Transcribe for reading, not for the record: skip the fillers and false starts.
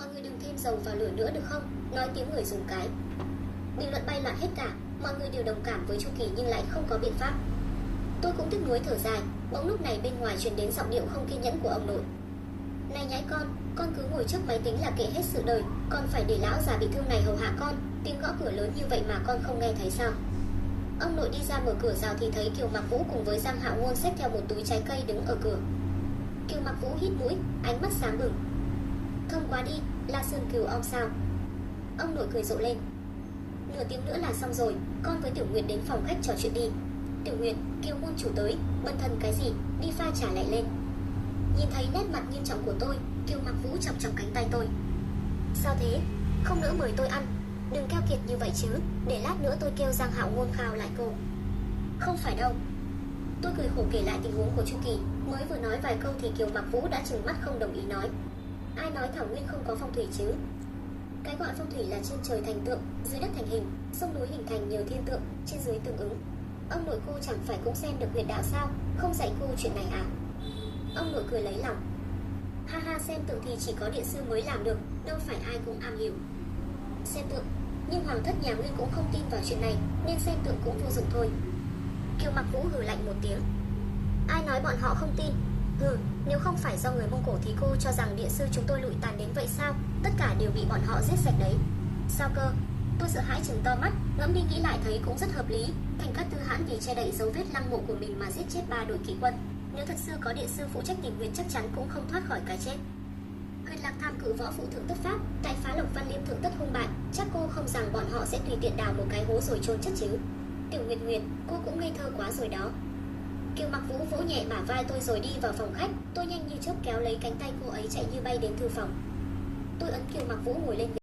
Mọi người đừng thêm dầu vào lửa nữa được không? Nói tiếng người dùng cái. Bình luận bay loạn hết cả. Mọi người đều đồng cảm với Chu Kỳ nhưng lại không có biện pháp. Tôi cũng tiếc nuối thở dài. Bỗng lúc này bên ngoài truyền đến giọng điệu không kiên nhẫn của ông nội. Này nhãi con cứ ngồi trước máy tính là kệ hết sự đời, con phải để lão già bị thương này hầu hạ con. Tiếng gõ cửa lớn như vậy mà con không nghe thấy sao? Ông nội đi ra mở cửa rào thì thấy Kiều Mặc Vũ cùng với Giang Hạo Ngôn xách theo một túi trái cây đứng ở cửa. Kiều Mặc Vũ hít mũi, ánh mắt sáng bừng. Thơm quá đi, là sườn cừu ong sao? Ông nội cười rộ lên. Nửa tiếng nữa là xong rồi, con với Tiểu Nguyệt đến phòng khách trò chuyện đi. Tiểu Nguyệt, Kiều môn chủ tới, bần thần cái gì, đi pha trà lại lên. Nhìn thấy nét mặt nghiêm trọng của tôi, Kiều Mặc Vũ chọc chọc cánh tay tôi. Sao thế? Không nỡ mời tôi ăn. Đừng keo kiệt như vậy chứ, để lát nữa tôi kêu Giang Hạo Ngôn khao lại cô. Không phải đâu. Tôi cười khổ kể lại tình huống của Chu Kỳ. Mới vừa nói vài câu thì Kiều Mặc Vũ đã trừng mắt không đồng ý nói. Ai nói Thảo Nguyên không có phong thủy chứ? Cái gọi phong thủy là trên trời thành tượng, dưới đất thành hình, sông núi hình thành nhờ thiên tượng, trên dưới tương ứng. Ông nội cô chẳng phải cũng xem được huyệt đạo sao, không dạy cô chuyện này à? Ông nội cười lấy lòng. Ha ha, xem tượng thì chỉ có địa sư mới làm được, đâu phải ai cũng am hiểu. Xem tượng, nhưng hoàng thất nhà Nguyên cũng không tin vào chuyện này, nên xem tượng cũng vô dụng thôi. Kiều Mặc Vũ hừ lạnh một tiếng. Ai nói bọn họ không tin? Hừ, nếu không phải do người Mông Cổ thì cô cho rằng địa sư chúng tôi lụi tàn đến vậy sao? Tất cả đều bị bọn họ giết sạch đấy. Sao cơ? Tôi sợ hãi chừng to mắt, ngẫm đi nghĩ lại thấy cũng rất hợp lý. Thành Cát Tư Hãn vì che đậy dấu vết lăng mộ của mình mà giết chết 3 đội kỵ quân. Nếu thật sự có địa sư phụ trách tìm huyệt chắc chắn cũng không thoát khỏi cái chết. Huyệt Lạc Tham cử võ phụ thượng tất pháp, tại phá Lộc Văn Liêm thượng tất hung bại, chắc cô không rằng bọn họ sẽ tùy tiện đào một cái hố rồi chôn chất chứ? Tiểu Nguyệt Nguyệt, cô cũng ngây thơ quá rồi đó. Kiều Mặc Vũ vỗ nhẹ bả vai tôi rồi đi vào phòng khách. Tôi nhanh như chớp kéo lấy cánh tay cô ấy chạy như bay đến thư phòng. Tôi ấn Kiều Mặc Vũ ngồi lên